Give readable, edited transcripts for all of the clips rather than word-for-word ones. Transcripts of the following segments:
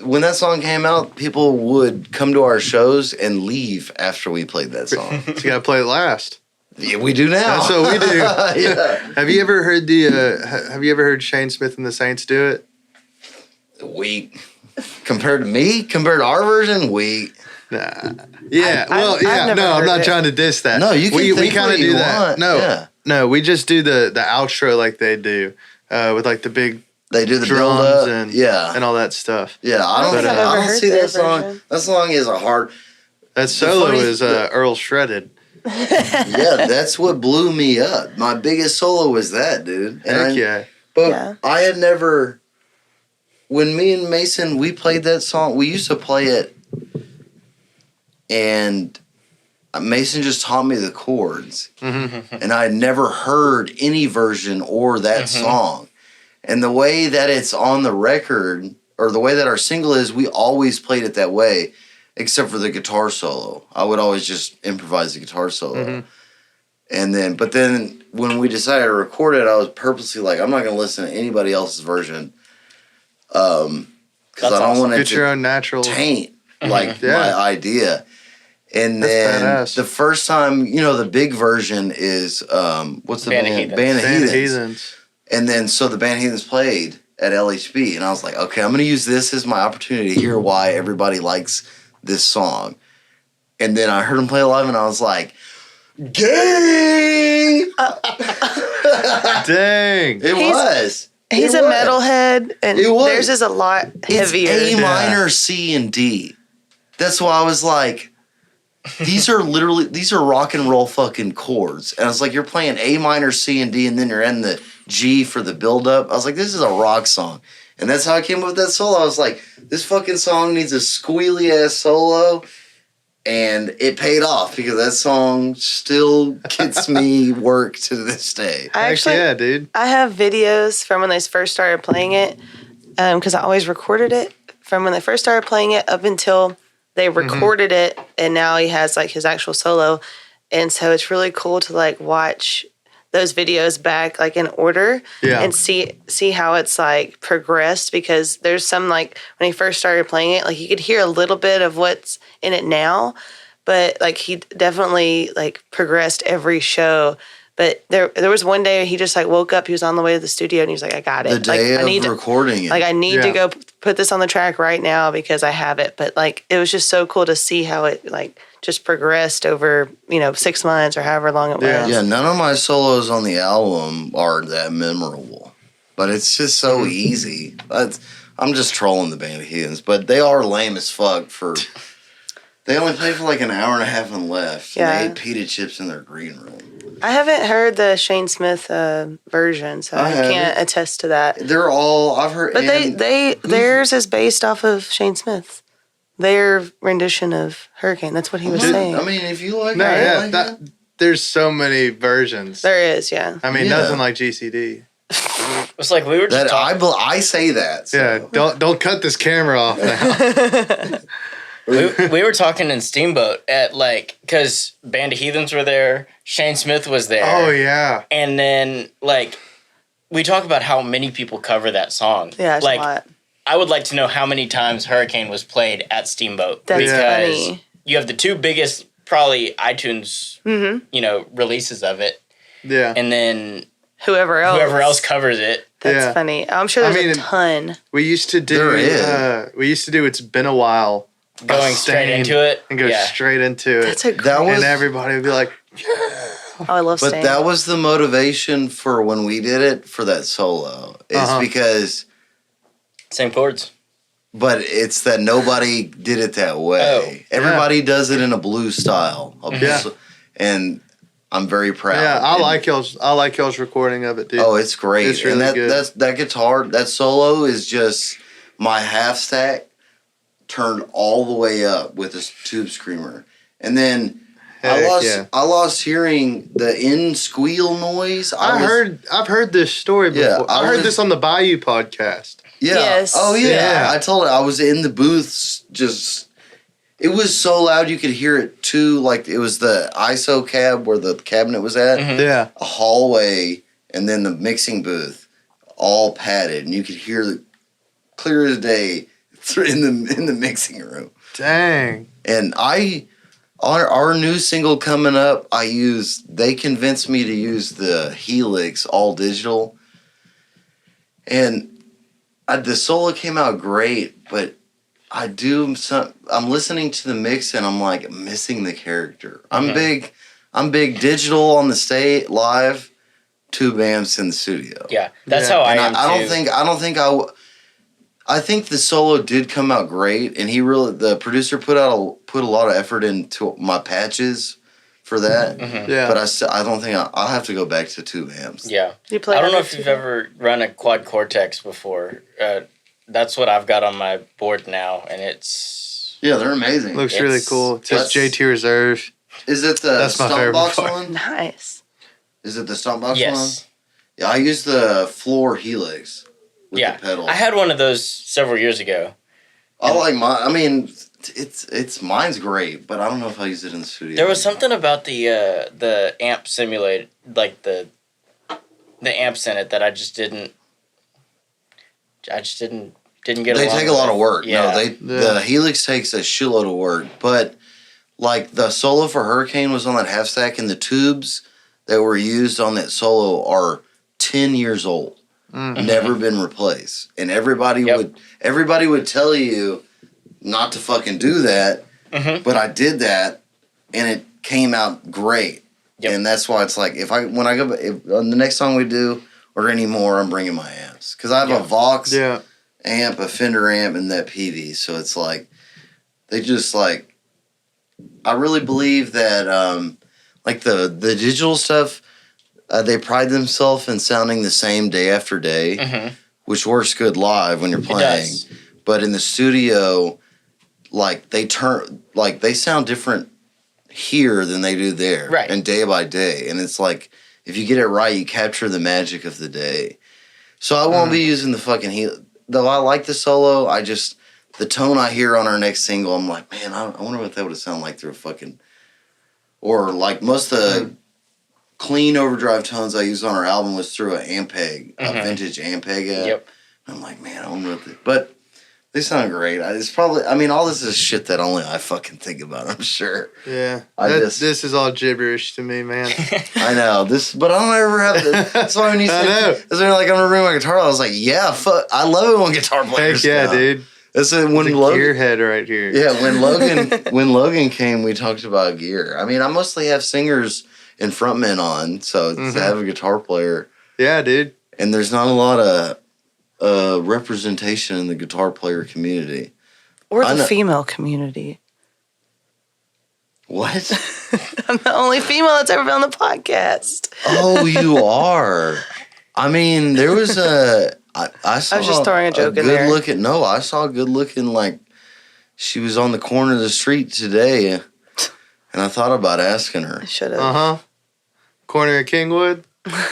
when that song came out, people would come to our shows and leave after we played that song. So you gotta play it last. Yeah, we do now. That's what we do. Yeah. Have you ever heard Have you ever heard Shane Smith and the Saints do it? Weak. Compared to our version, weak. Nah. Yeah. I'm not trying to diss that. No, you can we kind of do that. Want. No, we just do the outro like they do, with like the big. They do the drums and and all that stuff. Yeah, I don't see that song. That song is a hard. That solo is Earl Shredded. Yeah, that's what blew me up. My biggest solo was that, dude. But I had never. When me and Mason we played that song, we used to play it, and Mason just taught me the chords, and I had never heard any version or that song. And the way that it's on the record, or the way that our single is, we always played it that way, except for the guitar solo. I would always just improvise the guitar solo. But then when we decided to record it, I was purposely like, I'm not going to listen to anybody else's version. Because I don't want to get your own natural taint my idea. And then the first time, the big version is, what's the band? Band of Heathens. And then, so the Band Heathens played at LHB, and I was like, okay, I'm going to use this as my opportunity to hear why everybody likes this song. And then I heard him play live, and I was like, gang! Dang. He's a metalhead, and theirs is a lot heavier. It's A minor, C, and D. That's why I was like, these are rock and roll fucking chords. And I was like, you're playing A minor, C, and D, and then you're in the G for the build-up. I was like, this is a rock song. And that's how I came up with that solo. I was like, this fucking song needs a squealy-ass solo. And it paid off because that song still gets me work to this day. Dude. I have videos from when they first started playing it, because I always recorded it from when they first started playing it up until they recorded it, and now he has like his actual solo. And so it's really cool to like watch those videos back like in order and see how it's like progressed, because there's some like when he first started playing it, like you could hear a little bit of what's in it now, but like he definitely like progressed every show. But there was one day he just like woke up, he was on the way to the studio, and he was like, I got it. The day of recording it. Like I need to go put this on the track right now because I have it. But like it was just so cool to see how it like just progressed over, 6 months or however long it was. Yeah, none of my solos on the album are that memorable. But it's just so easy. I'm just trolling the Band of Heathens, but they are lame as fuck they only played for like an hour and a half and left. Yeah. And they ate pita chips in their green room. I haven't heard the Shane Smith version, so I can't attest to that. They're all, I've heard. But theirs is based off of Shane Smith. Their rendition of Hurricane. That's what he was saying. I mean, if you like there's so many versions. There is, yeah. I mean, nothing like GCD. It's like we were just I say that. So. Yeah, don't cut this camera off now. we were talking in Steamboat at because Band of Heathens were there, Shane Smith was there. Oh yeah. And then we talk about how many people cover that song. Yeah, it's a lot. I would like to know how many times Hurricane was played at Steamboat. That's funny. You have the two biggest probably iTunes releases of it. Yeah. And then whoever else covers it. That's funny. I'm sure there's a ton. We used to do It's Been a While. Going straight into it. And go straight into it. And everybody would be like, yeah. Oh, I love But that was the motivation for when we did it for that solo. It's because... Same chords. But it's that nobody did it that way. Everybody does it in a blues style. And I'm very proud. Yeah, I like y'all's recording of it, dude. Oh, it's great. It's really good. That guitar, that solo is just my half stack turned all the way up with this tube screamer. And then I lost hearing the end squeal noise. I've heard this story before. Yeah, I heard this on the Bayou podcast. Yeah. Yes. Oh yeah. I told her I was in the booths just it was so loud you could hear it too, like it was the ISO cab where the cabinet was at. Mm-hmm. Yeah. A hallway and then the mixing booth all padded and you could hear the clear as day in the mixing room. Dang. And our new single coming up, they convinced me to use the Helix all digital. And the solo came out great, but I'm listening to the mix and I'm like missing the character. I'm big digital on the stage live, tube amps in the studio. Yeah, that's how I am too. I think the solo did come out great, and the producer put a lot of effort into my patches for that. Yeah. But I don't think I'll have to go back to tube amps. Yeah. You play I don't know on if it you've too? ever run a quad cortex before. That's what I've got on my board now, and it's Yeah, they're amazing. Looks really cool. It says JT Reserve. Is it the That's my Stomp favorite Box part. one? Nice. Is it the Stomp Box one? yes. Yeah, I use the floor Helix with Yeah, the pedal. I had one of those several years ago. I like mine. I mean, mine's great, but I don't know if I use it in the studio. There was something about the amp simulator, like the amps in it, that I just didn't get. They along take a with lot it. of work. Yeah. No, the Helix takes a shitload of work, but like the solo for Hurricane was on that half stack, and the tubes that were used on that solo are 10 years old, never been replaced, and everybody would tell you not to fucking do that, but I did that, and it came out great, and that's why it's like if on the next song we do or any more, I'm bringing my amps because I have a Vox amp, a Fender amp, and that PV, so it's like they just like. I really believe that, like the digital stuff, they pride themselves in sounding the same day after day, which works good live when you're playing. But in the studio, like they sound different here than they do there, right? And day by day, and it's like if you get it right, you capture the magic of the day. So I won't be using the fucking though. I like the solo. The tone I hear on our next single, I'm like, man, I wonder what that would sound like through a fucking... Or like most of the clean overdrive tones I used on our album was through an Ampeg, a vintage Ampeg amp. Yep. I'm like, man, I wonder what... But they sound great. It's probably... I mean, all this is shit that only I fucking think about, I'm sure. Yeah. This is all gibberish to me, man. I know. But I don't ever have to... That's why when you said... That's when like, I'm going to bring my guitar, I was like, yeah, fuck. I love it when guitar players Heck yeah, dude. That's when gearhead right here. Yeah, when Logan came, we talked about gear. I mean, I mostly have singers and frontmen on, so to have a guitar player. Yeah, dude. And there's not a lot of representation in the guitar player community. Or the female community. What? I'm the only female that's ever been on the podcast. Oh, you are. I mean, there was I saw I was just throwing a joke in there. I saw a good looking, like, she was on the corner of the street today, and I thought about asking her. I should have. Corner of Kingwood?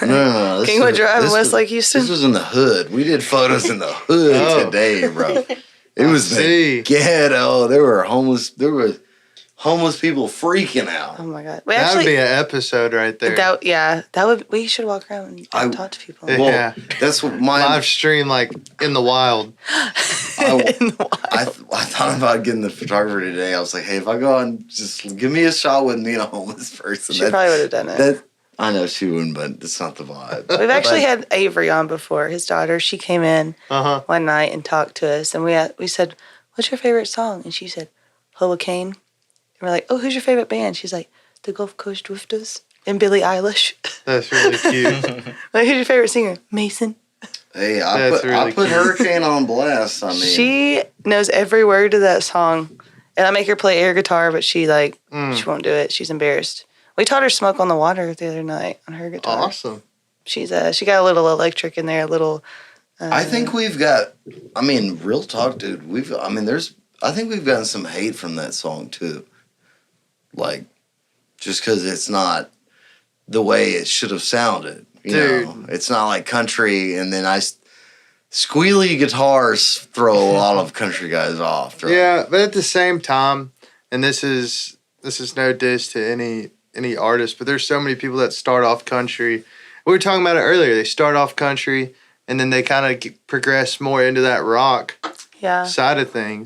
No. Kingwood Drive in Westlake, Houston? This was in the hood. We did photos in the hood today, bro. It was the ghetto. There were homeless people freaking out. Oh my God. That would be an episode right there. We should walk around and talk to people. Yeah. That's what my live stream, like in the wild. I thought about getting the photographer today. I was like, hey, if I go on, just give me a shot with me and a homeless person. She probably would have done it. I know she wouldn't, but that's not the vibe. We've actually had Avery on before. His daughter, she came in one night and talked to us, and we said, what's your favorite song? And she said, Hurricane. And we're like, oh, who's your favorite band? She's like, the Gulf Coast Drifters and Billie Eilish. That's really cute. Like, who's your favorite singer? Mason. Hey, I put Hurricane on blast. I mean, she knows every word to that song, and I make her play air guitar, but she she won't do it. She's embarrassed. We taught her Smoke on the Water the other night on her guitar. Awesome. She got a little electric in there, a little. I think we've got. I mean, real talk, dude. I think we've gotten some hate from that song too. Like, just because it's not the way it should have sounded. You know, it's not like country, and then squealy guitars throw a lot of country guys off. Right? Yeah, but at the same time, and this is no diss to any artist, but there's so many people that start off country. We were talking about it earlier. They start off country, and then they kind of progress more into that rock. Yeah. side of things.